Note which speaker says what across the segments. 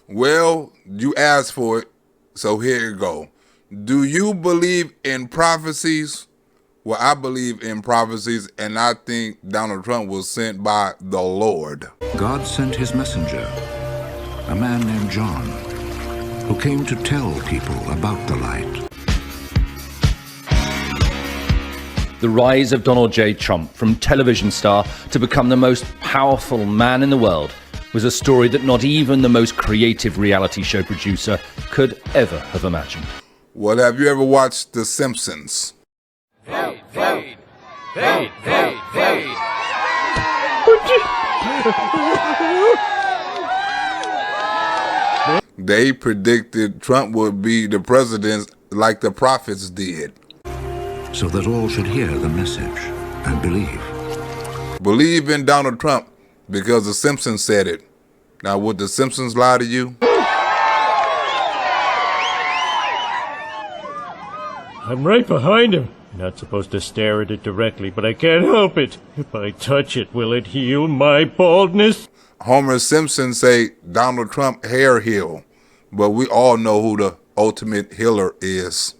Speaker 1: Well, you asked for it, so here you go. Do you believe in prophecies? Well, I believe in prophecies, and I think Donald Trump was sent by the Lord.
Speaker 2: God sent his messenger, a man named John, who came to tell people about the light.
Speaker 3: The rise of Donald J. Trump from television star to become the most powerful man in the world was a story that not even the most creative reality show producer could ever have imagined.
Speaker 1: Well, have you ever watched The Simpsons?
Speaker 4: Fade, fade, fade, fade, fade.
Speaker 1: They predicted Trump would be the president like the prophets did.
Speaker 2: So that all should hear the message and believe.
Speaker 1: Believe in Donald Trump because The Simpsons said it. Now, would The Simpsons lie to you?
Speaker 5: I'm right behind him. Not supposed to stare at it directly, but I can't help it. If I touch it, will it heal my baldness?
Speaker 1: Homer Simpson say Donald Trump hair heal, but we all know who the ultimate healer is.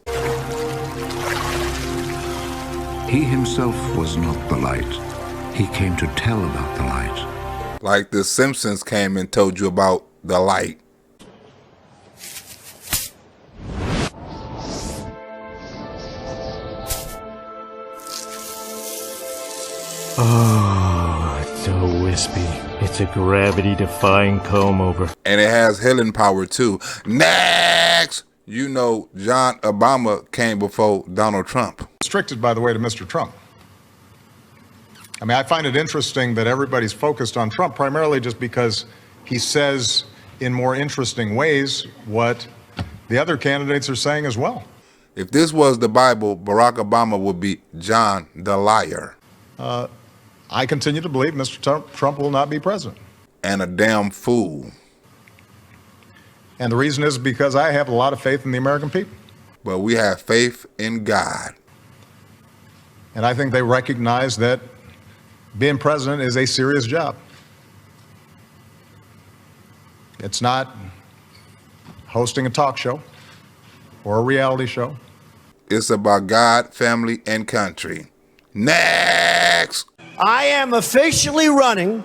Speaker 2: He himself was not the light. He came to tell about the light.
Speaker 1: Like The Simpsons came and told you about the light.
Speaker 5: Oh, it's so wispy. It's a gravity-defying comb-over.
Speaker 1: And it has healing power too. Next! You know, John Obama came before Donald Trump.
Speaker 6: Restricted, by the way, to Mr. Trump. I mean, I find it interesting that everybody's focused on Trump primarily just because he says in more interesting ways what the other candidates are saying as well.
Speaker 1: If this was the Bible, Barack Obama would be John the liar.
Speaker 6: I continue to believe Mr. Trump will not be president.
Speaker 1: And a damn fool.
Speaker 6: And the reason is because I have a lot of faith in the American people.
Speaker 1: But we have faith in God.
Speaker 6: And I think they recognize that being president is a serious job. It's not hosting a talk show or a reality show.
Speaker 1: It's about God, family, and country. Next!
Speaker 7: I am officially running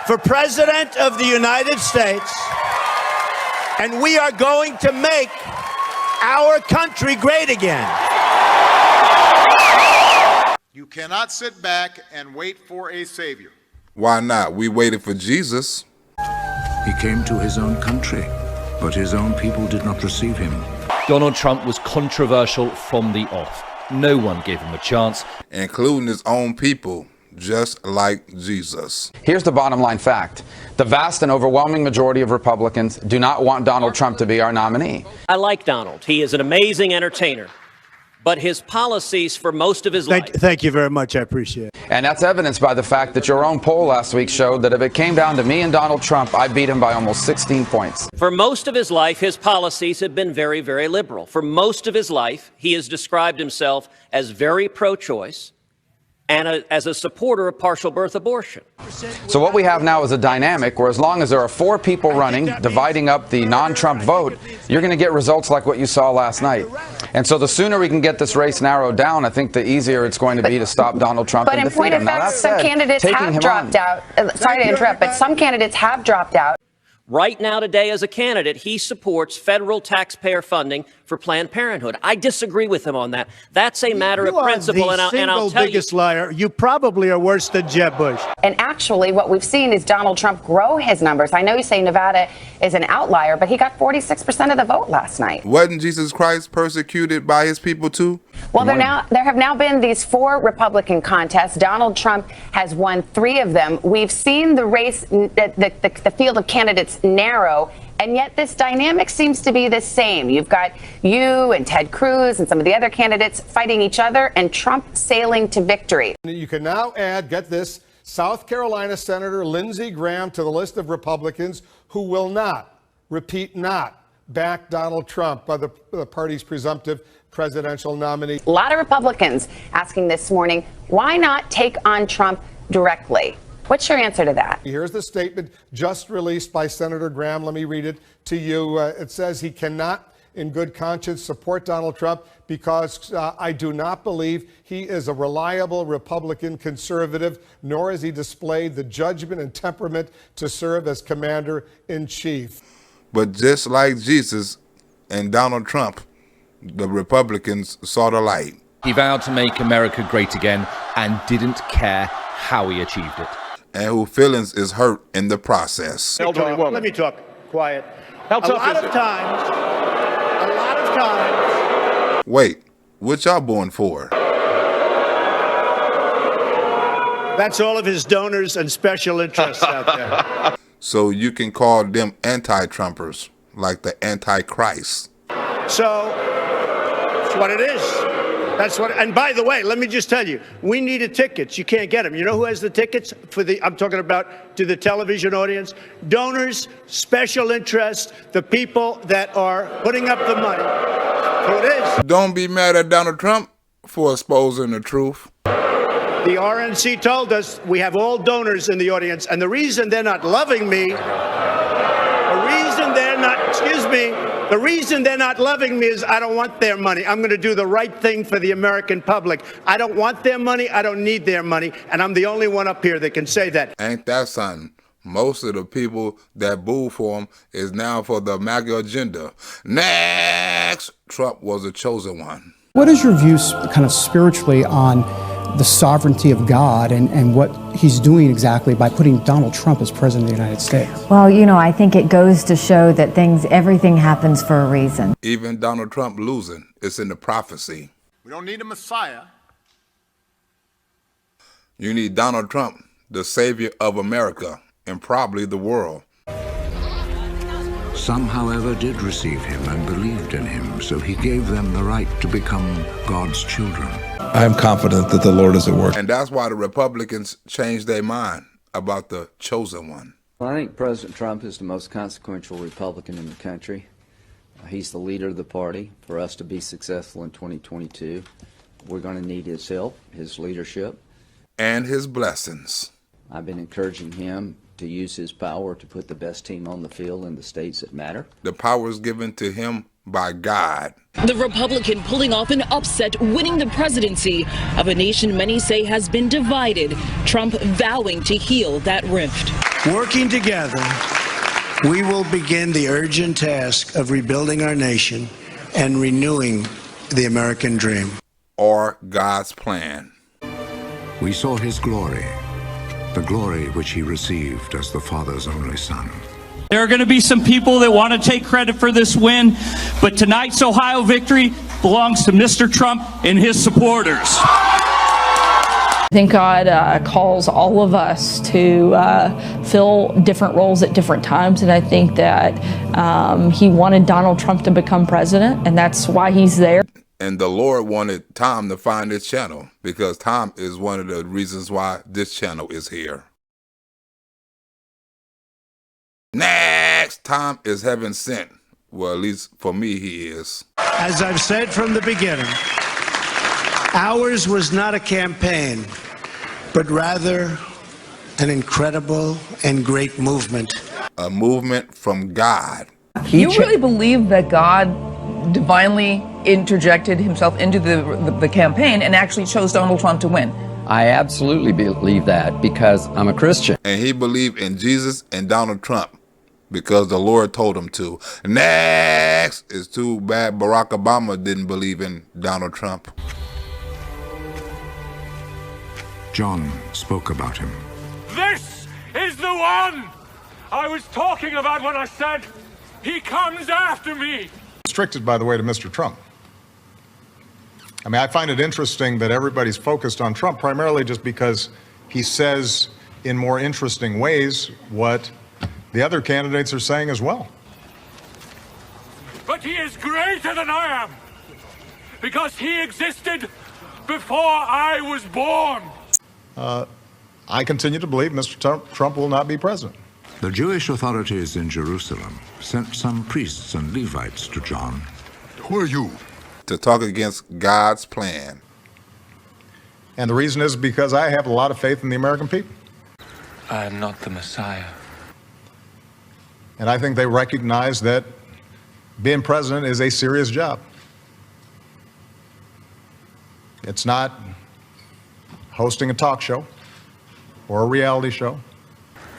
Speaker 7: for President of the United States, and we are going to make our country great again.
Speaker 8: You cannot sit back and wait for a savior.
Speaker 1: Why not? We waited for Jesus.
Speaker 2: He came to his own country, but his own people did not receive him.
Speaker 3: Donald Trump was controversial from the off. No one gave him a chance.
Speaker 1: Including his own people, just like Jesus.
Speaker 9: Here's the bottom line fact. The vast and overwhelming majority of Republicans do not want Donald Trump to be our nominee.
Speaker 10: I like Donald. He is an amazing entertainer. But his policies for most of his life...
Speaker 7: Thank you very much. I appreciate it.
Speaker 9: And that's evidenced by the fact that your own poll last week showed that if it came down to me and Donald Trump, I beat him by almost 16 points.
Speaker 10: For most of his life, his policies have been very, very liberal. For most of his life, he has described himself as very pro-choice and as a supporter of partial birth abortion.
Speaker 9: So what we have now is a dynamic where as long as there are 4 people running, dividing up the non-Trump vote, you're going to get results like what you saw last night. And so the sooner we can get this race narrowed down, I think the easier it's going to be to stop Donald Trump and defeat him.
Speaker 11: But in point of fact, some candidates have dropped out. Sorry to interrupt, but some candidates have dropped out.
Speaker 10: Right now, today, as a candidate, he supports federal taxpayer funding for Planned Parenthood. I disagree with him on that. That's a matter of principle, and I'll tell you.
Speaker 7: You are the single biggest liar. You probably are worse than Jeb Bush.
Speaker 11: And actually, what we've seen is Donald Trump grow his numbers. I know you say Nevada is an outlier, but he got 46% of the vote last night.
Speaker 1: Wasn't Jesus Christ persecuted by his people too?
Speaker 11: Well, there have now been these 4 Republican contests. Donald Trump has won 3 of them. We've seen the race, the field of candidates narrow, and yet this dynamic seems to be the same. You've got you and Ted Cruz and some of the other candidates fighting each other, and Trump sailing to victory.
Speaker 12: You can now add, get this, South Carolina Senator Lindsey Graham to the list of Republicans who will not, repeat not, back Donald Trump, the party's presumptive presidential nominee.
Speaker 11: A lot of Republicans asking this morning, why not take on Trump directly? What's your answer to that?
Speaker 12: Here's the statement just released by Senator Graham. Let me read it to you. It says he cannot, in good conscience, support Donald Trump because I do not believe he is a reliable Republican conservative, nor has he displayed the judgment and temperament to serve as commander-in-chief.
Speaker 1: But just like Jesus and Donald Trump, the Republicans saw the light.
Speaker 3: He vowed to make America great again and didn't care how he achieved it.
Speaker 1: And whose feelings is hurt in the process.
Speaker 7: Let me talk quiet.
Speaker 4: How tough
Speaker 7: a lot
Speaker 4: is
Speaker 7: of
Speaker 4: it?
Speaker 7: times.
Speaker 1: Wait, what y'all born for?
Speaker 7: That's all of his donors and special interests out there.
Speaker 1: So you can call them anti-Trumpers, like the Antichrist.
Speaker 7: So that's what it is. That's what. And by the way, let me just tell you, we needed tickets. You can't get them. You know who has the tickets for the? I'm talking about to the television audience. Donors, special interests, the people that are putting up the money. So it is.
Speaker 1: Don't be mad at Donald Trump for exposing the truth.
Speaker 7: The RNC told us we have all donors in the audience, and the reason they're not loving me, the reason they're not loving me is I don't want their money. I'm going to do the right thing for the American public. I don't want their money. I don't need their money. And I'm the only one up here that can say that.
Speaker 1: Ain't that something? Most of the people that boo for him is now for the MAGA agenda. Next! Trump was a chosen one.
Speaker 13: What is your view kind of spiritually on the sovereignty of God and what he's doing exactly by putting Donald Trump as president of the United States?
Speaker 14: Well, you know, I think it goes to show that everything happens for a reason.
Speaker 1: Even Donald Trump losing, it's in the prophecy.
Speaker 8: We don't need a Messiah.
Speaker 1: You need Donald Trump, the savior of America and probably the world.
Speaker 2: Some, however, did receive him and believed in him, so he gave them the right to become God's children.
Speaker 15: I am confident that the Lord is at work.
Speaker 1: And that's why the Republicans changed their mind about the chosen one.
Speaker 16: Well, I think President Trump is the most consequential Republican in the country. He's the leader of the party. For us to be successful in 2022, we're going to need his help, his leadership.
Speaker 1: And his blessings.
Speaker 16: I've been encouraging him to use his power to put the best team on the field in the states that matter.
Speaker 1: The power is given to him by God.
Speaker 17: The Republican pulling off an upset, winning the presidency of a nation many say has been divided. Trump vowing to heal that rift.
Speaker 18: Working together, we will begin the urgent task of rebuilding our nation and renewing the American dream.
Speaker 1: Or God's plan.
Speaker 2: We saw his glory, the glory which he received as the Father's only Son.
Speaker 19: There are going to be some people that want to take credit for this win, but tonight's Ohio victory belongs to Mr. Trump and his supporters.
Speaker 20: I think God calls all of us to fill different roles at different times, and I think that he wanted Donald Trump to become president, and that's why he's there.
Speaker 1: And the Lord wanted Tom to find this channel because Tom is one of the reasons why this channel is here. Next, Tom is heaven sent. Well, at least for me, he is.
Speaker 18: As I've said from the beginning, ours was not a campaign, but rather an incredible and great movement.
Speaker 1: A movement from God.
Speaker 21: You really believe that God divinely interjected himself into the campaign and actually chose Donald Trump to win?
Speaker 16: I absolutely believe that because I'm a Christian.
Speaker 1: And he believed in Jesus and Donald Trump because the Lord told him to. Next! It's too bad Barack Obama didn't believe in Donald Trump.
Speaker 2: John spoke about him.
Speaker 22: This is the one I was talking about when I said he comes after me.
Speaker 6: Restricted, by the way, to Mr. Trump. I mean, I find it interesting that everybody's focused on Trump primarily just because he says in more interesting ways what the other candidates are saying as well.
Speaker 22: But he is greater than I am because he existed before I was born.
Speaker 6: I continue to believe Mr. Trump will not be president.
Speaker 2: The Jewish authorities in Jerusalem sent some priests and Levites to John.
Speaker 1: Who are you? To talk against God's plan.
Speaker 6: And the reason is because I have a lot of faith in the American people.
Speaker 5: I am not the Messiah.
Speaker 6: And I think they recognize that being president is a serious job. It's not hosting a talk show or a reality show.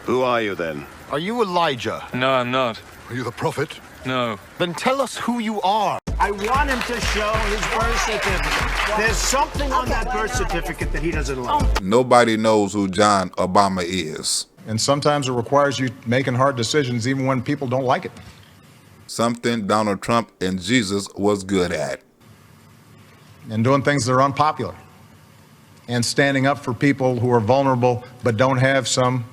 Speaker 9: Who are you then?
Speaker 23: Are you Elijah?
Speaker 5: No, I'm not.
Speaker 23: Are you the prophet?
Speaker 5: No.
Speaker 23: Then tell us who you are.
Speaker 18: I want him to show his birth certificate. There's something on that birth certificate that he doesn't like.
Speaker 1: Nobody knows who John Obama is.
Speaker 6: And sometimes it requires you making hard decisions even when people don't like it.
Speaker 1: Something Donald Trump and Jesus was good at.
Speaker 6: And doing things that are unpopular. And standing up for people who are vulnerable but don't have some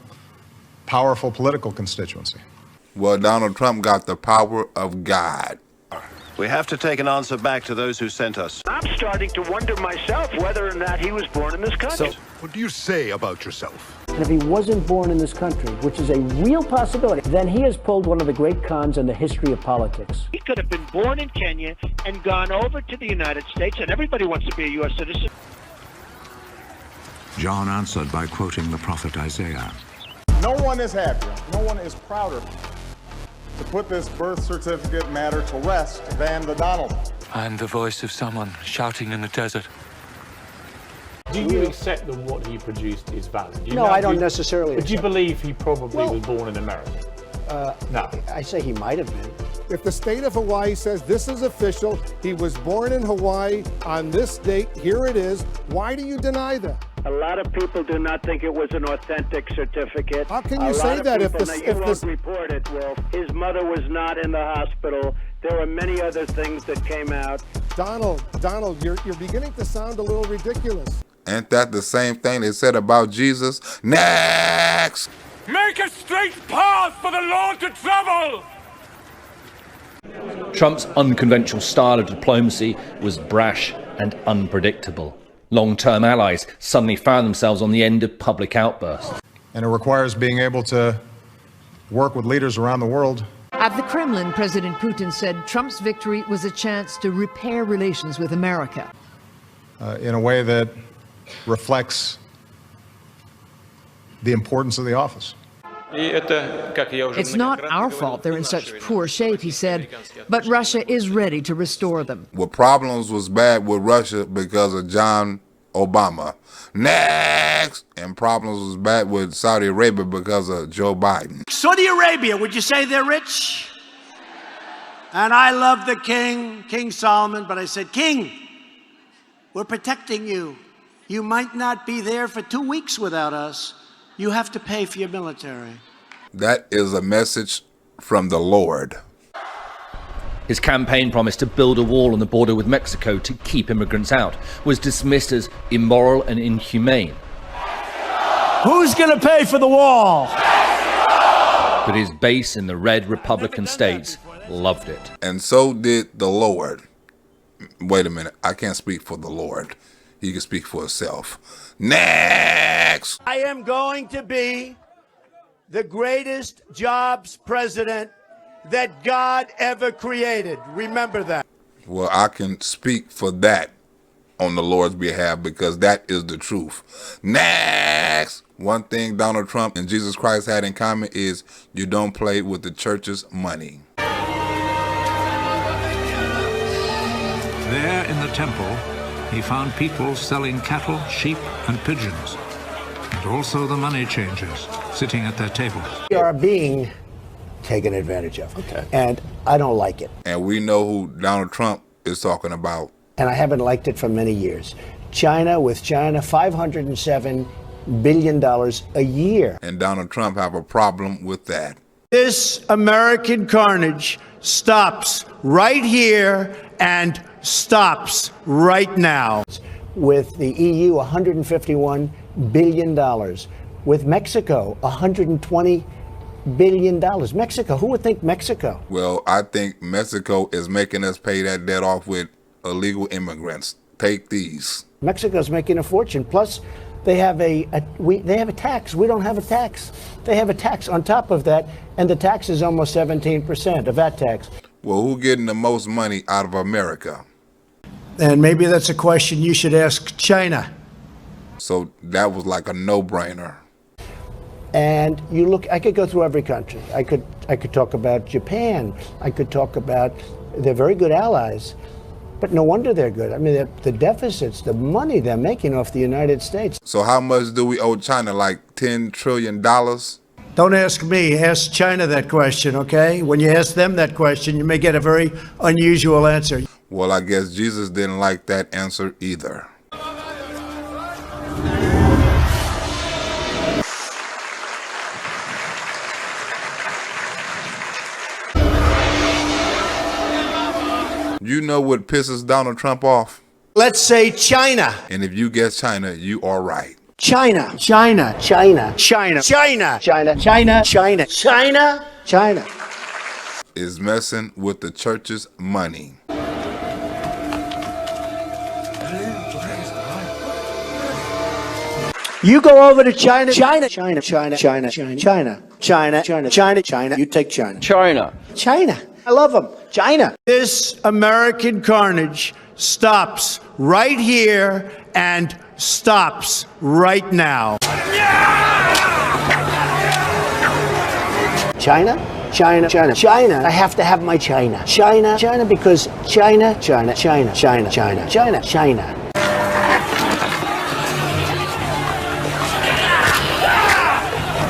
Speaker 6: powerful political constituency.
Speaker 1: Well, Donald Trump got the power of God.
Speaker 9: We have to take an answer back to those who sent us.
Speaker 18: I'm starting to wonder myself whether or not he was born in this country.
Speaker 23: So, what do you say about yourself?
Speaker 24: And if he wasn't born in this country, which is a real possibility, then he has pulled one of the great cons in the history of politics.
Speaker 18: He could have been born in Kenya and gone over to the United States, and everybody wants to be a U.S. citizen.
Speaker 2: John answered by quoting the prophet Isaiah.
Speaker 25: No one is happier, no one is prouder to put this birth certificate matter to rest than the Donald.
Speaker 5: I'm the voice of someone shouting in the desert.
Speaker 26: Do you accept that what he produced is valid?
Speaker 24: No, I don't necessarily.
Speaker 26: But do you believe he probably was born in America? No.
Speaker 24: I say he might have been.
Speaker 12: If the state of Hawaii says this is official, he was born in Hawaii on this date, here it is, why do you deny that?
Speaker 18: A lot of people do not think it was an authentic certificate.
Speaker 12: How can you say that if this...
Speaker 18: You won't report it, Wolf. His mother was not in the hospital. There were many other things that came out.
Speaker 12: Donald, you're beginning to sound a little ridiculous.
Speaker 1: Ain't that the same thing they said about Jesus? Next!
Speaker 22: Make a straight path for the Lord to travel!
Speaker 3: Trump's unconventional style of diplomacy was brash and unpredictable. Long-term allies suddenly found themselves on the end of public outbursts.
Speaker 6: And it requires being able to work with leaders around the world.
Speaker 27: At the Kremlin, President Putin said Trump's victory was a chance to repair relations with America.
Speaker 6: In a way that reflects the importance of the office.
Speaker 27: It's not our fault they're in such poor shape, he said, but Russia is ready to restore them.
Speaker 1: Well, problems was bad with Russia because of John Obama. Next! And problems was bad with Saudi Arabia because of Joe Biden.
Speaker 18: Saudi Arabia, would you say they're rich? And I love the king, King Solomon, but I said, King, we're protecting you. You might not be there for 2 weeks without us. You have to pay for your military.
Speaker 1: That is a message from the Lord.
Speaker 3: His campaign promise to build a wall on the border with Mexico to keep immigrants out was dismissed as immoral and inhumane.
Speaker 18: Who's going to pay for the wall?
Speaker 3: But his base in the red Republican states loved it.
Speaker 1: And so did the Lord. Wait a minute, I can't speak for the Lord. He can speak for himself. Next!
Speaker 18: I am going to be the greatest jobs president that God ever created. Remember that.
Speaker 1: Well, I can speak for that on the Lord's behalf because that is the truth. Next! One thing Donald Trump and Jesus Christ had in common is you don't play with the church's money.
Speaker 2: There in the temple, he found people selling cattle, sheep, and pigeons, and also the money changers sitting at their tables.
Speaker 24: We are being taken advantage of. Okay. And I don't like it.
Speaker 1: And we know who Donald Trump is talking about.
Speaker 24: And I haven't liked it for many years. China, $507 billion a year.
Speaker 1: And Donald Trump have a problem with that.
Speaker 18: This American carnage stops right here and stops right now.
Speaker 24: With the EU, $151 billion. With Mexico, $120 billion. Mexico, who would think Mexico?
Speaker 1: Well, I think Mexico is making us pay that debt off with illegal immigrants. Take these.
Speaker 24: Mexico's making a fortune. Plus, they have a tax. We don't have a tax. They have a tax on top of that, and the tax is almost 17%, a VAT tax.
Speaker 1: Well, who's getting the most money out of America?
Speaker 18: And maybe that's a question you should ask China.
Speaker 1: So that was like a no-brainer.
Speaker 24: And you look, I could go through every country. I could talk about Japan. I could talk about, they're very good allies, but no wonder they're good. I mean, the deficits, the money they're making off the United States.
Speaker 1: So how much do we owe China? Like $10 trillion?
Speaker 18: Don't ask me, ask China that question, okay? When you ask them that question, you may get a very unusual answer.
Speaker 1: Well, I guess Jesus didn't like that answer either. You know what pisses Donald Trump off?
Speaker 18: Let's say China.
Speaker 1: And if you guess China, you are right.
Speaker 18: China. China. China. China. China. China. China. China. China. China.
Speaker 1: Is messing with the church's money.
Speaker 18: You go over to China. China. China. China. China. China. China. China. China. China. China. You take China.
Speaker 16: China.
Speaker 18: China. I love them. China. This American carnage stops right here and stops right now.
Speaker 24: China? China, China, China. I have to have my China. China, China, because China, China, China, China, China, China, China.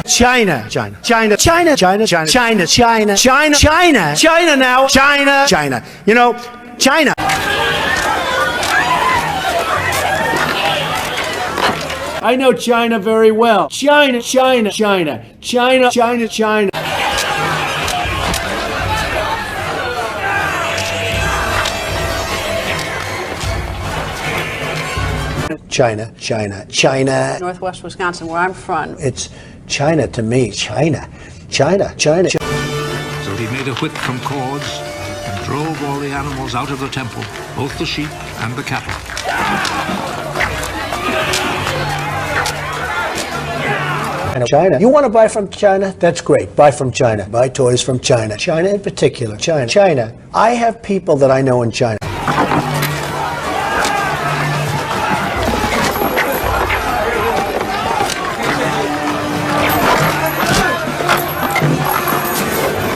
Speaker 18: China, China, China, China, China, China, China, China, China, China, China now, China, China. You know, China. I know China very well. China, China, China, China, China, China.
Speaker 24: China, China, China.
Speaker 4: Northwest Wisconsin, where I'm from.
Speaker 24: It's China to me. China, China, China.
Speaker 2: So he made a whip from cords and drove all the animals out of the temple, both the sheep and the cattle.
Speaker 24: China. You want to buy from China? That's great. Buy from China. Buy toys from China. China in particular. China. China. I have people that I know in China.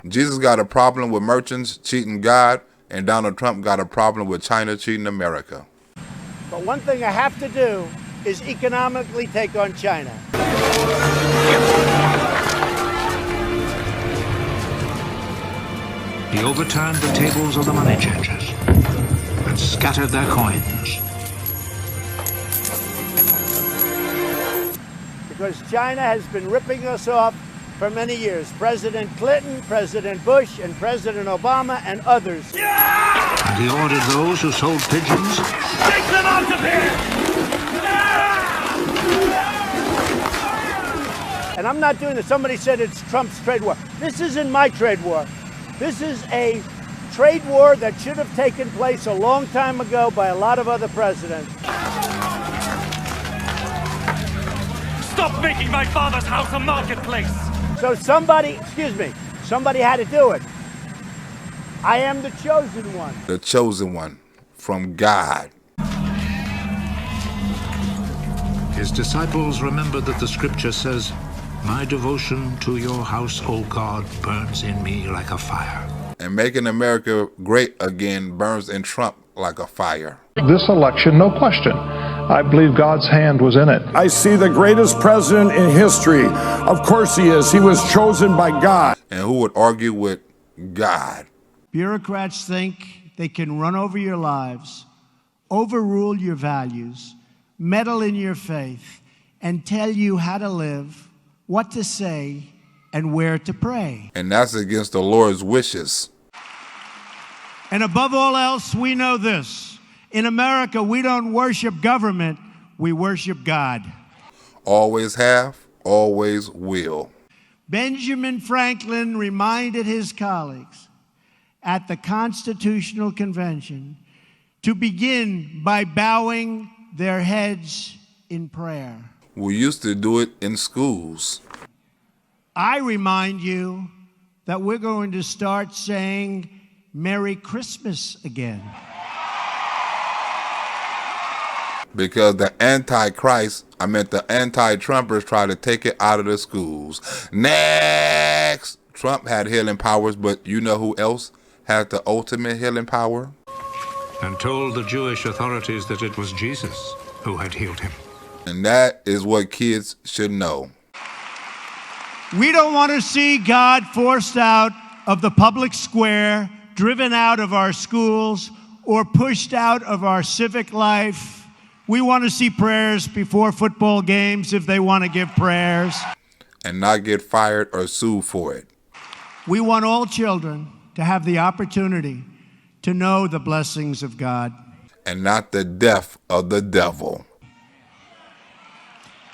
Speaker 1: Jesus got a problem with merchants cheating God, and Donald Trump got a problem with China cheating America.
Speaker 18: But one thing I have to do is economically take on China.
Speaker 2: He overturned the tables of the money changers and scattered their coins.
Speaker 18: Because China has been ripping us off for many years. President Clinton, President Bush, and President Obama, and others.
Speaker 2: And he ordered those who sold pigeons.
Speaker 22: Take them out of here!
Speaker 18: And I'm not doing this. Somebody said it's Trump's trade war. This isn't my trade war. This is a trade war that should have taken place a long time ago by a lot of other presidents.
Speaker 22: Stop making my father's house a marketplace!
Speaker 18: So somebody had to do it. I am the chosen one.
Speaker 1: The chosen one from God.
Speaker 2: His disciples remembered that the scripture says, "My devotion to your house, O God, burns in me like a fire."
Speaker 1: And making America great again burns in Trump like a fire.
Speaker 7: This election, no question. I believe God's hand was in it.
Speaker 8: I see the greatest president in history. Of course he is. He was chosen by God.
Speaker 1: And who would argue with God?
Speaker 18: Bureaucrats think they can run over your lives, overrule your values, meddle in your faith, and tell you how to live, what to say, and where to pray.
Speaker 1: And that's against the Lord's wishes.
Speaker 18: And above all else, we know this. In America, we don't worship government, we worship God.
Speaker 1: Always have, always will.
Speaker 18: Benjamin Franklin reminded his colleagues at the Constitutional Convention to begin by bowing their heads in prayer.
Speaker 1: We used to do it in schools.
Speaker 18: I remind you that we're going to start saying Merry Christmas again.
Speaker 1: Because the anti-Trumpers try to take it out of the schools. Next! Trump had healing powers, but you know who else had the ultimate healing power?
Speaker 2: And told the Jewish authorities that it was Jesus who had healed him.
Speaker 1: And that is what kids should know.
Speaker 18: We don't want to see God forced out of the public square, driven out of our schools, or pushed out of our civic life. We want to see prayers before football games if they want to give prayers.
Speaker 1: And not get fired or sued for it.
Speaker 18: We want all children to have the opportunity to know the blessings of God.
Speaker 1: And not the death of the devil.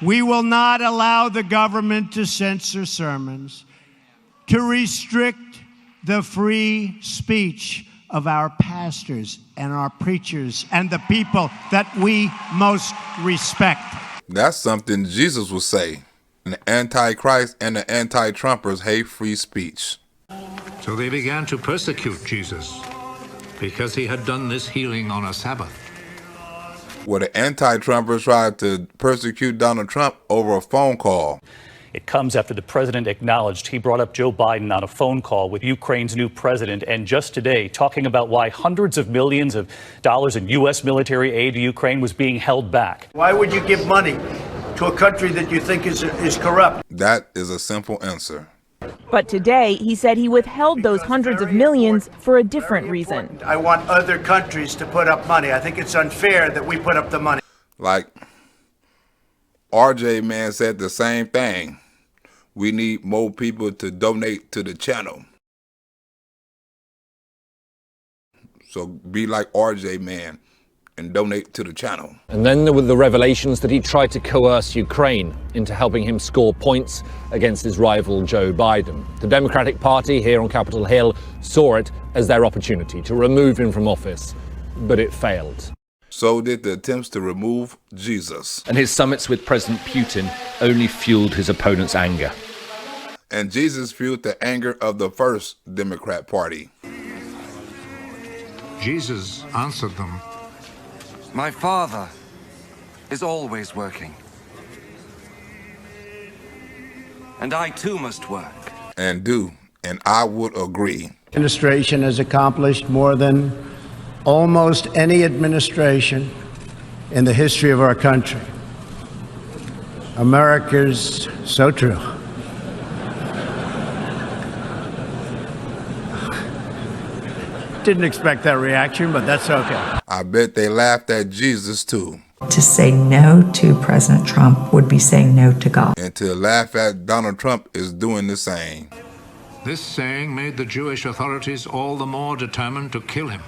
Speaker 18: We will not allow the government to censor sermons, to restrict the free speech of our pastors and our preachers and the people that we most respect.
Speaker 1: That's something Jesus would say. The Antichrist and the anti-Trumpers hate free speech.
Speaker 2: So they began to persecute Jesus because he had done this healing on a Sabbath.
Speaker 1: Well, the anti-Trumpers tried to persecute Donald Trump over a phone call.
Speaker 10: It comes after the president acknowledged he brought up Joe Biden on a phone call with Ukraine's new president, and just today talking about why hundreds of millions of dollars in U.S. military aid to Ukraine was being held back.
Speaker 18: Why would you give money to a country that you think is corrupt?
Speaker 1: That is a simple answer.
Speaker 11: But today, he said he withheld those hundreds of millions for a different reason.
Speaker 18: I want other countries to put up money. I think it's unfair that we put up the money.
Speaker 1: Like RJ Man said the same thing. We need more people to donate to the channel. So be like RJ Man and donate to the channel.
Speaker 13: And then there were the revelations that he tried to coerce Ukraine into helping him score points against his rival Joe Biden. The Democratic Party here on Capitol Hill saw it as their opportunity to remove him from office, but it failed.
Speaker 1: So did the attempts to remove Jesus.
Speaker 3: And his summits with President Putin only fueled his opponent's anger.
Speaker 1: And Jesus fueled the anger of the first Democrat Party.
Speaker 2: Jesus answered them,
Speaker 14: "My Father is always working. And I too must work."
Speaker 1: And do, and I would agree.
Speaker 24: Administration has accomplished more than almost any administration in the history of our country. America's so true. Didn't expect that reaction, but that's okay.
Speaker 1: I bet they laughed at Jesus too.
Speaker 15: To say no to President Trump would be saying no to God.
Speaker 1: And to laugh at Donald Trump is doing the same.
Speaker 2: This saying made the Jewish authorities all the more determined to kill him.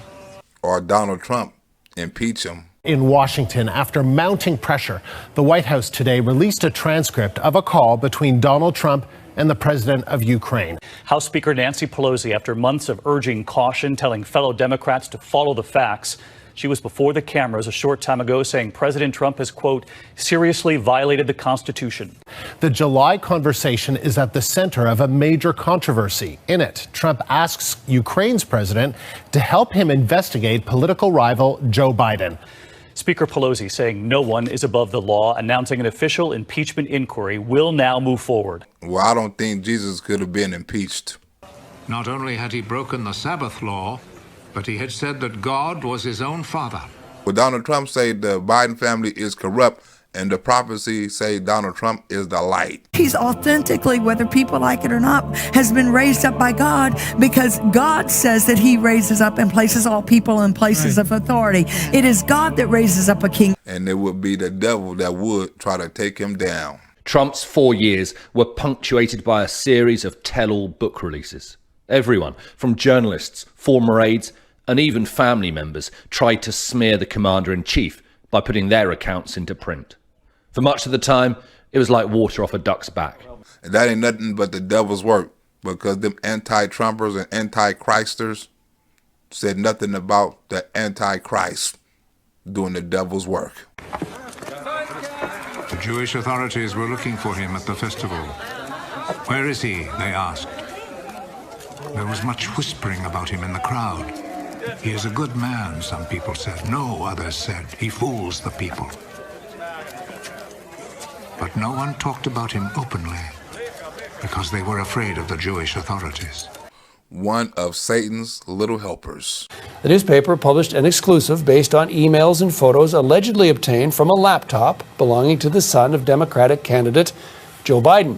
Speaker 1: Or Donald Trump, impeach him.
Speaker 17: In Washington, after mounting pressure, the White House today released a transcript of a call between Donald Trump and the president of Ukraine.
Speaker 10: House Speaker Nancy Pelosi, after months of urging caution, telling fellow Democrats to follow the facts, she was before the cameras a short time ago saying President Trump has, quote, seriously violated the Constitution.
Speaker 17: The July conversation is at the center of a major controversy. In it, Trump asks Ukraine's president to help him investigate political rival Joe Biden.
Speaker 10: Speaker Pelosi saying no one is above the law, announcing an official impeachment inquiry will now move forward.
Speaker 1: Well, I don't think Jesus could have been impeached.
Speaker 2: Not only had he broken the Sabbath law, but he had said that God was his own father.
Speaker 1: Well, Donald Trump said the Biden family is corrupt, and the prophecy say Donald Trump is the light.
Speaker 19: He's authentically, whether people like it or not, has been raised up by God, because God says that he raises up and places all people in places of authority. It is God that raises up a king.
Speaker 1: And it would be the devil that would try to take him down.
Speaker 3: Trump's 4 years were punctuated by a series of tell-all book releases. Everyone, from journalists, former aides, and even family members, tried to smear the commander-in-chief by putting their accounts into print. For much of the time, it was like water off a duck's back.
Speaker 1: And that ain't nothing but the devil's work, because them anti-Trumpers and anti-Christers said nothing about the Antichrist doing the devil's work.
Speaker 2: The Jewish authorities were looking for him at the festival. Where is he? They asked. There was much whispering about him in the crowd. He is a good man, some people said. No, others said. He fools the people. But no one talked about him openly because they were afraid of the Jewish authorities.
Speaker 1: One of Satan's little helpers.
Speaker 5: The newspaper published an exclusive based on emails and photos allegedly obtained from a laptop belonging to the son of Democratic candidate Joe Biden.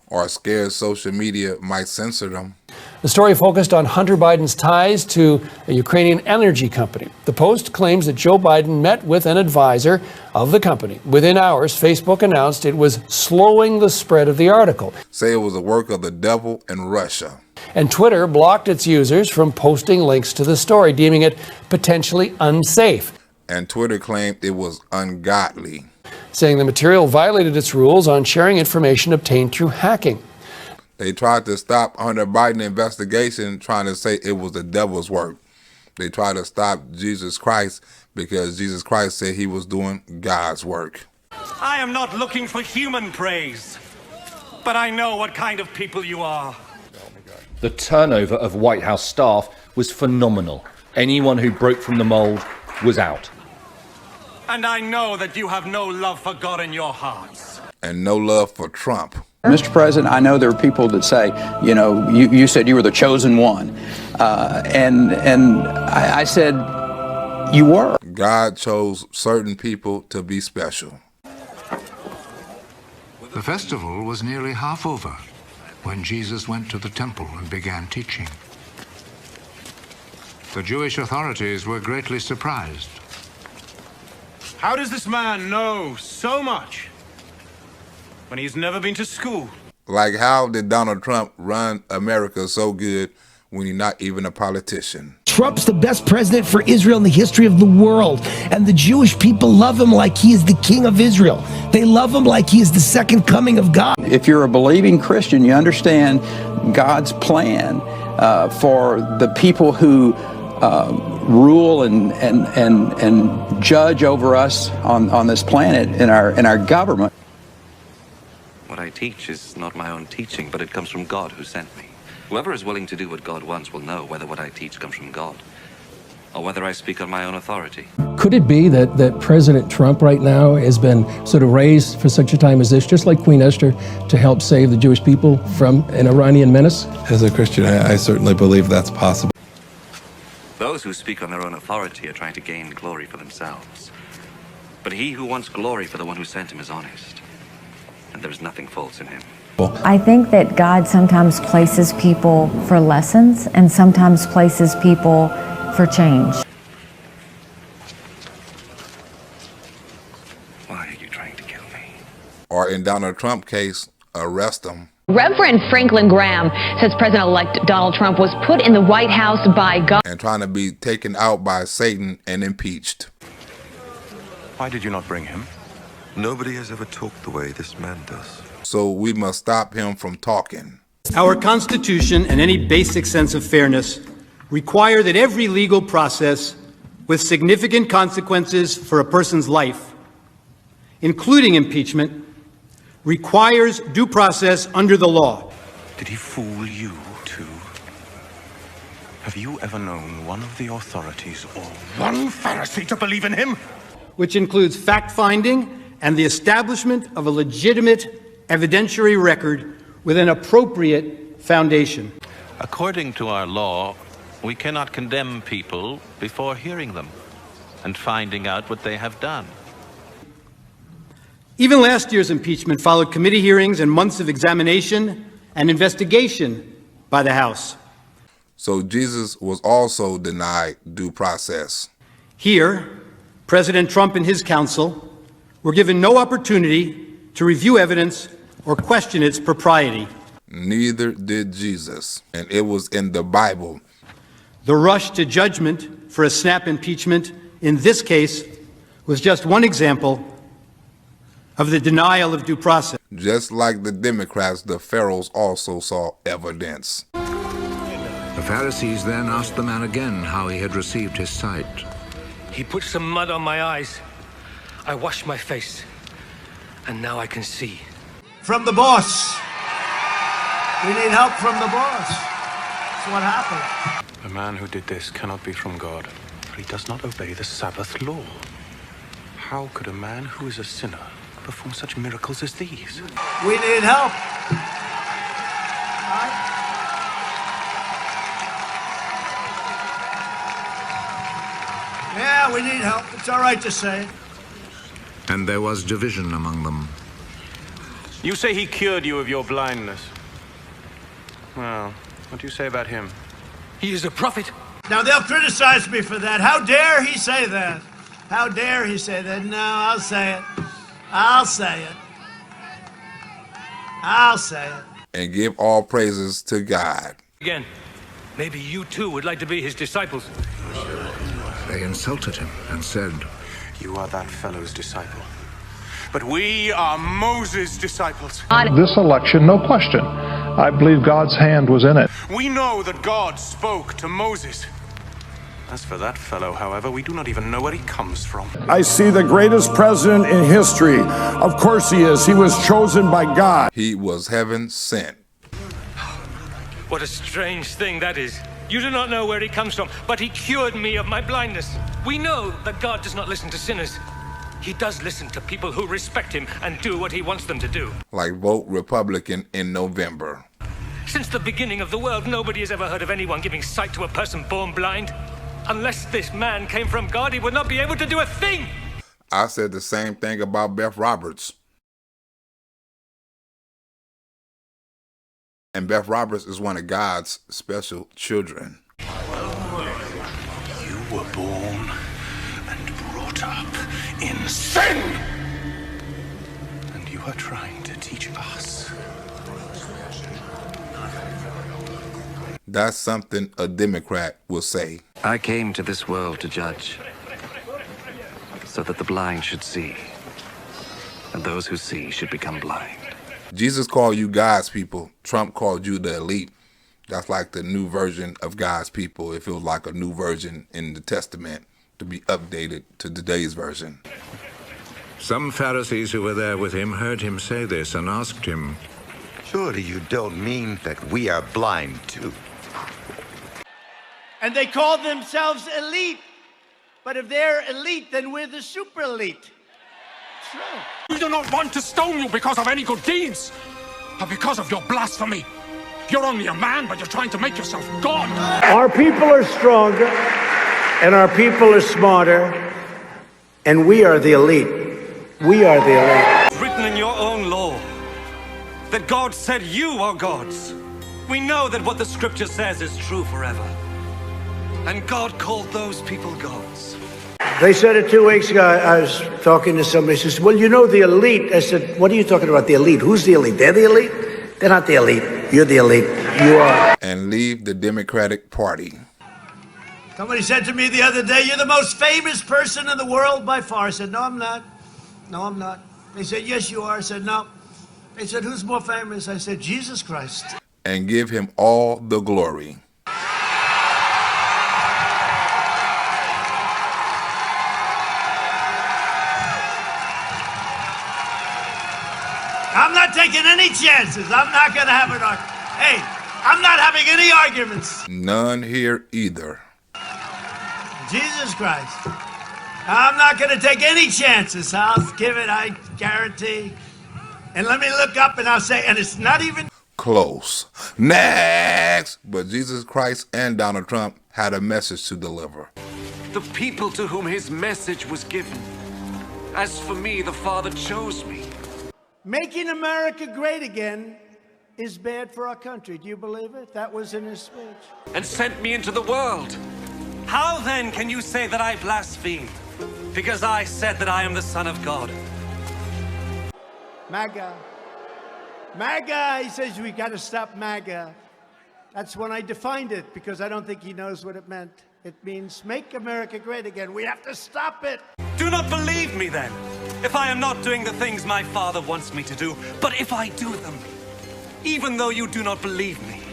Speaker 1: Or scared social media might censor them.
Speaker 5: The story focused on Hunter Biden's ties to a Ukrainian energy company. The Post claims that Joe Biden met with an advisor of the company. Within hours, Facebook announced it was slowing the spread of the article.
Speaker 1: Say it was a work of the devil in Russia.
Speaker 5: And Twitter blocked its users from posting links to the story, deeming it potentially unsafe.
Speaker 1: And Twitter claimed it was ungodly,
Speaker 5: saying the material violated its rules on sharing information obtained through hacking.
Speaker 1: They tried to stop Hunter Biden investigation, trying to say it was the devil's work. They tried to stop Jesus Christ because Jesus Christ said he was doing God's work.
Speaker 22: I am not looking for human praise, but I know what kind of people you are.
Speaker 3: The turnover of White House staff was phenomenal. Anyone who broke from the mold was out.
Speaker 22: And I know that you have no love for God in your hearts.
Speaker 1: And no love for Trump.
Speaker 9: Mr. President, I know there are people that say, you know, you said you were the chosen one. And I said, you were.
Speaker 1: God chose certain people to be special.
Speaker 2: The festival was nearly half over when Jesus went to the temple and began teaching. The Jewish authorities were greatly surprised.
Speaker 22: How does this man know so much when he's never been to school?
Speaker 1: Like, how did Donald Trump run America so good when he's not even a politician?
Speaker 20: Trump's the best president for Israel in the history of the world, and the Jewish people love him like he is the king of Israel. They love him like he is the second coming of God.
Speaker 9: If you're a believing Christian, you understand God's plan for the people who rule and judge over us on this planet in our government.
Speaker 14: What I teach is not my own teaching, but it comes from God who sent me. Whoever is willing to do what God wants will know whether what I teach comes from God or whether I speak on my own authority.
Speaker 21: Could it be that President Trump right now has been sort of raised for such a time as this, just like Queen Esther, to help save the Jewish people from an Iranian menace?
Speaker 23: As a Christian, I certainly believe that's possible.
Speaker 14: Those who speak on their own authority are trying to gain glory for themselves. But he who wants glory for the one who sent him is honest, and there is nothing false in him.
Speaker 15: I think that God sometimes places people for lessons and sometimes places people for change.
Speaker 14: Why are you trying to kill me?
Speaker 1: Or in Donald Trump's case, arrest him.
Speaker 25: Reverend Franklin Graham says President-elect Donald Trump was put in the White House by God.
Speaker 1: And trying to be taken out by Satan and impeached.
Speaker 26: Why did you not bring him? Nobody has ever talked the way this man does.
Speaker 1: So we must stop him from talking.
Speaker 18: Our Constitution and any basic sense of fairness require that every legal process with significant consequences for a person's life, including impeachment, requires due process under the law.
Speaker 26: Did he fool you too? Have you ever known one of the authorities or one Pharisee to believe in him?
Speaker 18: Which includes fact-finding and the establishment of a legitimate evidentiary record with an appropriate foundation.
Speaker 28: According to our law, we cannot condemn people before hearing them and finding out what they have done.
Speaker 18: Even last year's impeachment followed committee hearings and months of examination and investigation by the House.
Speaker 1: So Jesus was also denied due process.
Speaker 18: Here, President Trump and his counsel were given no opportunity to review evidence or question its propriety.
Speaker 1: Neither did Jesus, and it was in the Bible.
Speaker 18: The rush to judgment for a snap impeachment in this case was just one example of the denial of due process.
Speaker 1: Just like the Democrats, the Pharaohs also saw evidence.
Speaker 2: The Pharisees then asked the man again how he had received his sight.
Speaker 22: He put some mud on my eyes. I washed my face, and now I can see.
Speaker 18: From the boss. We need help from the boss. That's what happened.
Speaker 26: The man who did this cannot be from God, for he does not obey the Sabbath law. How could a man who is a sinner perform such miracles as these?
Speaker 18: We need help. Yeah, we need help. It's all right to say.
Speaker 4: And there was division among them.
Speaker 26: You say he cured you of your blindness. Well, what do you say about him?
Speaker 18: He is a prophet. Now they'll criticize me for that. How dare he say that? How dare he say that? No, I'll say it. I'll say it. I'll say it.
Speaker 1: And give all praises to God.
Speaker 22: Again, maybe you too would like to be his disciples.
Speaker 4: They insulted him and said,
Speaker 26: You are that fellow's disciple. But we are Moses' disciples.
Speaker 6: This election, no question. I believe God's hand was in it.
Speaker 26: We know that God spoke to Moses. As for that fellow, however, we do not even know where he comes from.
Speaker 7: I see the greatest president in history. Of course he is. He was chosen by God.
Speaker 1: He was heaven sent.
Speaker 22: What a strange thing that is. You do not know where he comes from, but he cured me of my blindness. We know that God does not listen to sinners. He does listen to people who respect him and do what he wants them to do.
Speaker 1: Like vote Republican in November.
Speaker 22: Since the beginning of the world, nobody has ever heard of anyone giving sight to a person born blind. Unless this man came from God, he would not be able to do a thing.
Speaker 1: I said the same thing about Beth Roberts. And Beth Roberts is one of God's special children.
Speaker 26: You were born and brought up in sin. And you are trying to teach us.
Speaker 1: That's something a Democrat will say.
Speaker 14: I came to this world to judge, so that the blind should see, and those who see should become blind.
Speaker 1: Jesus called you God's people. Trump called you the elite. That's like the new version of God's people. It feels like a new version in the Testament to be updated to today's version.
Speaker 4: Some Pharisees who were there with him heard him say this and asked him,
Speaker 8: Surely you don't mean that we are blind too?
Speaker 18: And they call themselves elite. But if they're elite, then we're the super elite. True.
Speaker 22: We do not want to stone you because of any good deeds, but because of your blasphemy. You're only a man, but you're trying to make yourself God.
Speaker 18: Our people are stronger, and our people are smarter, and we are the elite. We are the elite.
Speaker 22: It's written in your own law that God said you are gods. We know that what the scripture says is true forever. And God called those people gods.
Speaker 18: They said it 2 weeks ago. I was talking to somebody. She says, well, you know, the elite. I said, what are you talking about, the elite? Who's the elite? They're the elite? They're not the elite. You're the elite. You are.
Speaker 1: And leave the Democratic Party.
Speaker 18: Somebody said to me the other day, you're the most famous person in the world by far. I said, no, I'm not. No, I'm not. They said, yes, you are. I said, no. They said, who's more famous? I said, Jesus Christ.
Speaker 1: And give him all the glory.
Speaker 18: I'm not taking any chances. I'm not going to have an argument. Hey, I'm not having any arguments.
Speaker 1: None here either.
Speaker 18: Jesus Christ. I'm not going to take any chances. I'll give it, I guarantee. And let me look up and I'll say, and it's not even
Speaker 1: close. Next! But Jesus Christ and Donald Trump had a message to deliver.
Speaker 11: The people to whom his message was given. As for me, the Father chose me.
Speaker 18: Making America great again is bad for our country. Do you believe it? That was in his speech.
Speaker 11: And sent me into the world.
Speaker 22: How then can you say that I blaspheme? Because I said that I am the Son of God.
Speaker 18: MAGA. MAGA, he says we got to stop MAGA. That's when I defined it, because I don't think he knows what it meant. It means make America great again. We have to stop it.
Speaker 22: Do not believe me then, if I am not doing the things my Father wants me to do. But if I do them, even though you do not believe me,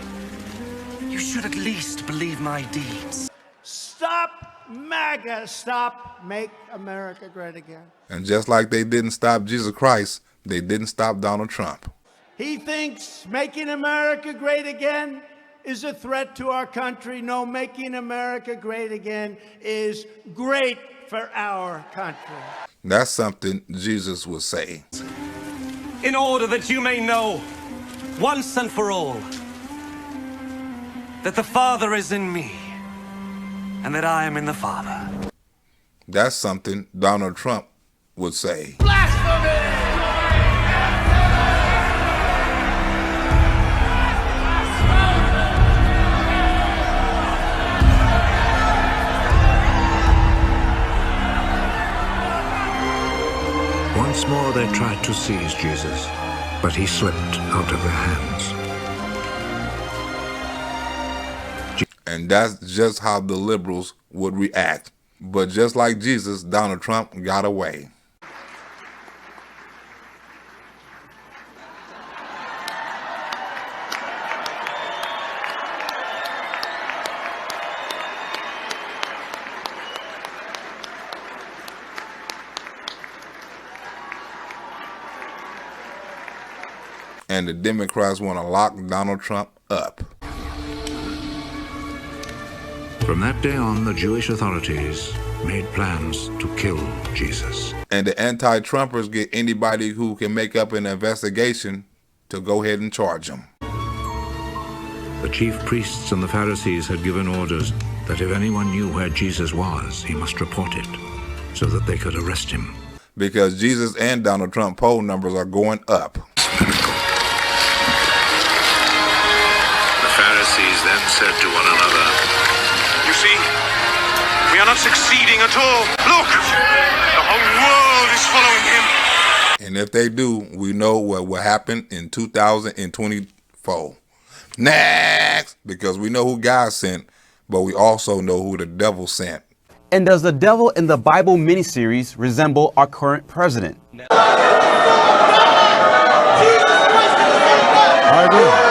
Speaker 22: you should at least believe my deeds.
Speaker 18: Stop MAGA. Stop Make America Great Again.
Speaker 1: And just like they didn't stop Jesus Christ, they didn't stop Donald Trump.
Speaker 18: He thinks making America great again is a threat to our country. No, making America great again is great for our country.
Speaker 1: That's something Jesus would say.
Speaker 11: In order that you may know, once and for all, that the Father is in me, and that I am in the Father.
Speaker 1: That's something Donald Trump would say.
Speaker 2: Once more they tried to seize Jesus, but he slipped out of their hands.
Speaker 1: And that's just how the liberals would react. But just like Jesus, Donald Trump got away. And the Democrats want to lock Donald Trump up.
Speaker 2: From that day on, the Jewish authorities made plans to kill Jesus.
Speaker 1: And the anti-Trumpers get anybody who can make up an investigation to go ahead and charge them.
Speaker 2: The chief priests and the Pharisees had given orders that if anyone knew where Jesus was, he must report it so that they could arrest him.
Speaker 1: Because Jesus and Donald Trump poll numbers are going up.
Speaker 4: The Pharisees then said to one another,
Speaker 26: You see, we are not succeeding at all. Look, the whole world is following him.
Speaker 1: And if they do, we know what will happen in 2024. Next! Because we know who God sent, but we also know who the devil sent.
Speaker 10: And does the devil in the Bible miniseries resemble our current president? I agree.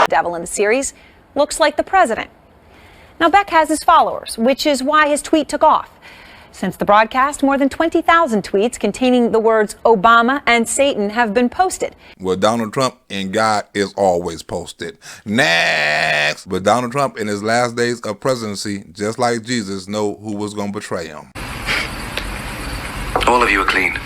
Speaker 12: Devil in the series looks like the president. Now, Beck has his followers, which is why his tweet took off. Since the broadcast, more than 20,000 tweets containing the words Obama and Satan have been posted.
Speaker 1: Well, Donald Trump and God is always posted. Next! But Donald Trump in his last days of presidency, just like Jesus, know who was going to betray him.
Speaker 14: All of you are clean.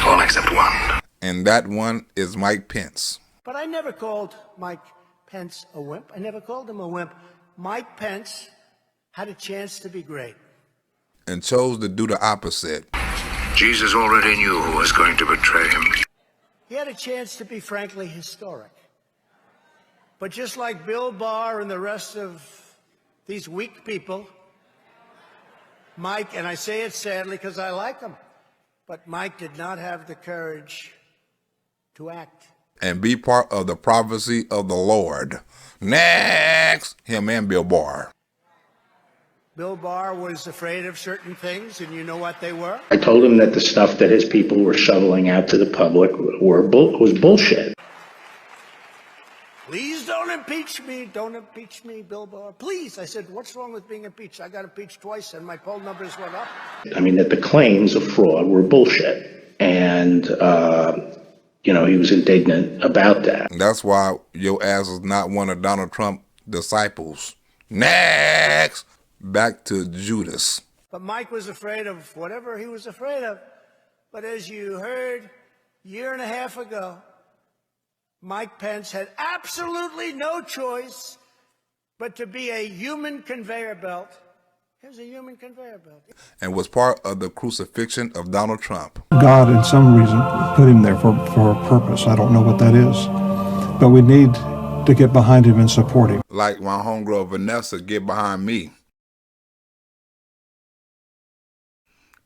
Speaker 14: All except one.
Speaker 1: And that one is Mike Pence.
Speaker 18: But I never called Mike Pence a wimp. I never called him a wimp. Mike Pence had a chance to be great.
Speaker 1: And chose to do the opposite.
Speaker 4: Jesus already knew who was going to betray him.
Speaker 18: He had a chance to be, frankly, historic. But just like Bill Barr and the rest of these weak people, Mike, and I say it sadly because I like him, but Mike did not have the courage to act.
Speaker 1: And be part of the prophecy of the Lord. Next! Him and Bill Barr.
Speaker 18: Bill Barr was afraid of certain things, and you know what they were?
Speaker 13: I told him that the stuff that his people were shoveling out to the public was bullshit.
Speaker 18: Please don't impeach me. Don't impeach me, Bill Barr. Please. I said, what's wrong with being impeached? I got impeached twice, and my poll numbers went up.
Speaker 13: I mean, that the claims of fraud were bullshit. And, he was indignant about that.
Speaker 1: That's why your ass is not one of Donald Trump's disciples. Next! Back to Judas.
Speaker 18: But Mike was afraid of whatever he was afraid of. But as you heard a year and a half ago, Mike Pence had absolutely no choice but to be a human conveyor belt. He was a human conveyor belt.
Speaker 1: And was part of the crucifixion of Donald Trump.
Speaker 6: God, in some reason, put him there for a purpose. I don't know what that is. But we need to get behind him and support him.
Speaker 1: Like my homegirl Vanessa, get behind me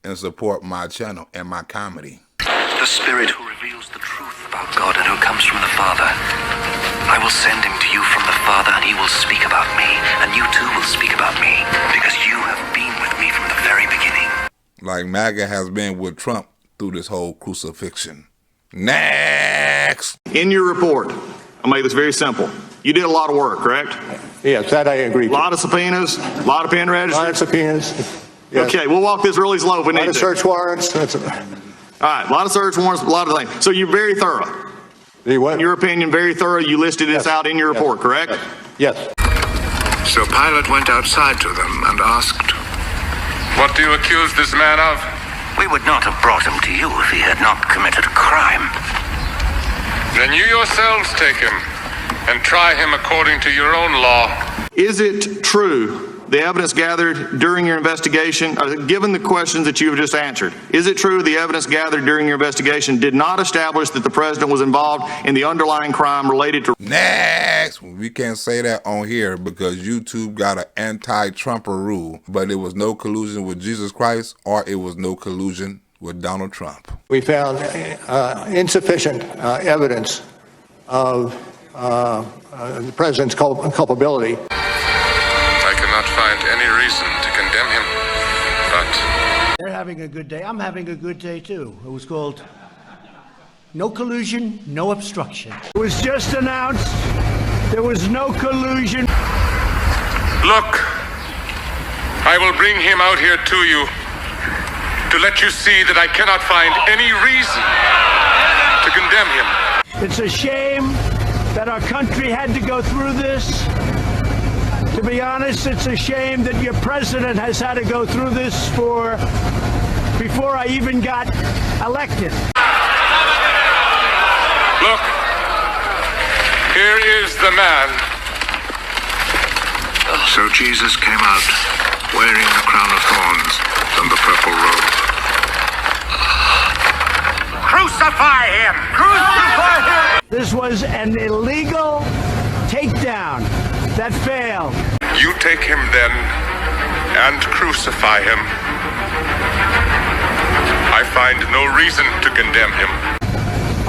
Speaker 1: and support my channel and my comedy.
Speaker 14: The Spirit who reveals the truth about God and who comes from the Father. I will send him to you from the Father, and he will speak about me, and you too will speak about me, because you have been with me from the very beginning.
Speaker 1: Like MAGA has been with Trump through this whole crucifixion. Next!
Speaker 16: In your report, I'll make this very simple.
Speaker 3: You did a lot of work, correct?
Speaker 5: Yes, that I agree.
Speaker 3: A lot of subpoenas, a lot of pen registers.
Speaker 5: A lot of subpoenas. Yes.
Speaker 3: Okay, we'll walk this really slow if we need to.
Speaker 5: A lot of search warrants.
Speaker 3: All right, a lot of search warrants, a lot of things. So you're very thorough.
Speaker 5: What?
Speaker 3: In your opinion, very thorough. You listed this out in your report, correct?
Speaker 5: Yes.
Speaker 2: So Pilate went outside to them and asked,
Speaker 16: "What do you accuse this man of?"
Speaker 14: We would not have brought him to you if he had not committed a crime.
Speaker 16: Then you yourselves take him and try him according to your own law.
Speaker 3: Is it true, the evidence gathered during your investigation, given the questions that you have just answered, is it true the evidence gathered during your investigation did not establish that the president was involved in the underlying crime related to...
Speaker 1: Next! We can't say that on here because YouTube got an anti-Trumper rule, but it was no collusion with Jesus Christ or it was no collusion with Donald Trump.
Speaker 5: We found insufficient evidence of the president's culpability.
Speaker 16: I cannot find any reason to condemn him, but...
Speaker 18: They're having a good day. I'm having a good day, too. It was called No Collusion, No Obstruction. It was just announced there was no collusion.
Speaker 16: Look, I will bring him out here to you to let you see that I cannot find any reason to condemn him.
Speaker 18: It's a shame that our country had to go through this. To be honest, it's a shame that your president has had to go through this before I even got elected.
Speaker 16: Look, here is the man.
Speaker 2: So Jesus came out, wearing the crown of thorns and the purple robe.
Speaker 18: Crucify him! Crucify him! This was an illegal takedown that failed.
Speaker 16: You take him then and crucify him. I find no reason to condemn him.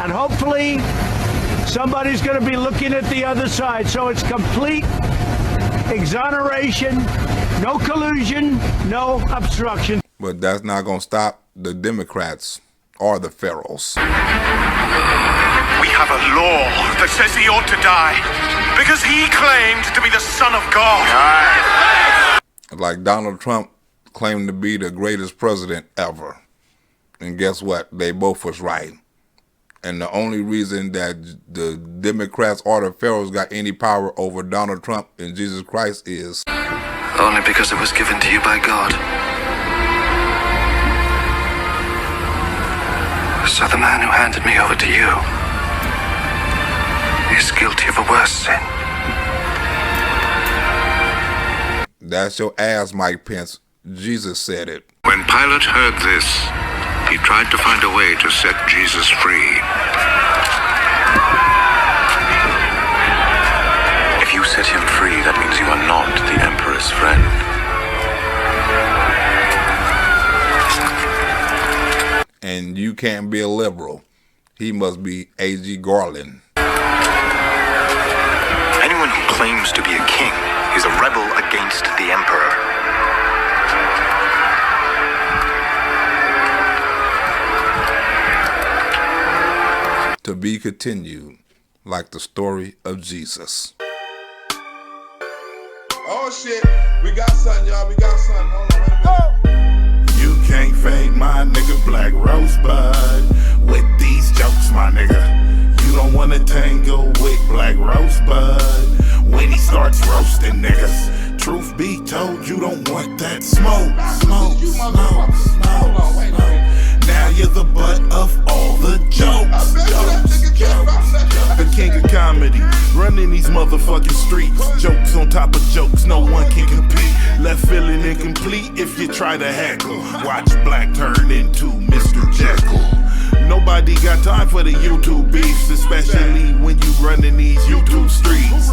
Speaker 18: And hopefully somebody's going to be looking at the other side. So it's complete exoneration, no collusion, no obstruction.
Speaker 1: But that's not going to stop the Democrats or the pharaohs.
Speaker 26: We have a law that says he ought to die because he claimed to be the Son of God.
Speaker 1: Like Donald Trump claimed to be the greatest president ever. And guess what? They both was right. And the only reason that the Democrats or the pharaohs got any power over Donald Trump and Jesus Christ is
Speaker 14: only because it was given to you by God. So the man who handed me over to you is guilty of a worse sin.
Speaker 1: That's your ass, Mike Pence. Jesus said it.
Speaker 2: When Pilate heard this, he tried to find a way to set Jesus free.
Speaker 14: If you set him free, that means you are not the Emperor's friend.
Speaker 1: And you can't be a liberal. He must be A.G. Garland.
Speaker 14: Anyone who claims to be a king is a rebel against the Emperor.
Speaker 1: To be continued, like the story of Jesus.
Speaker 17: Oh shit, we got something, y'all. We got something. Hold on, wait a minute.
Speaker 19: You can't fade my nigga Black Rosebud with these jokes, my nigga. You don't wanna tangle with Black Rosebud when he starts roasting niggas. Truth be told, you don't want that smoke. Now you're the butt of all the jokes. The king of comedy, running these motherfucking streets. Jokes on top of jokes, no one can compete. Left feeling incomplete if you try to heckle. Watch Black turn into Mr. Jekyll. Nobody got time for the YouTube beefs, especially when you running these YouTube streets.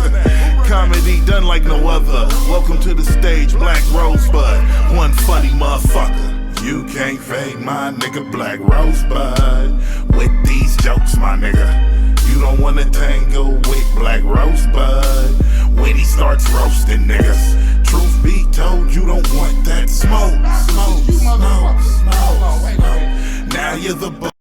Speaker 19: Comedy done like no other. Welcome to the stage, Black Rosebud, one funny motherfucker. You can't fade my nigga Black Rosebud with these jokes, my nigga. You don't wanna tangle with Black Rosebud when he starts roasting niggas. Truth be told, you don't want that smoke. Now you're the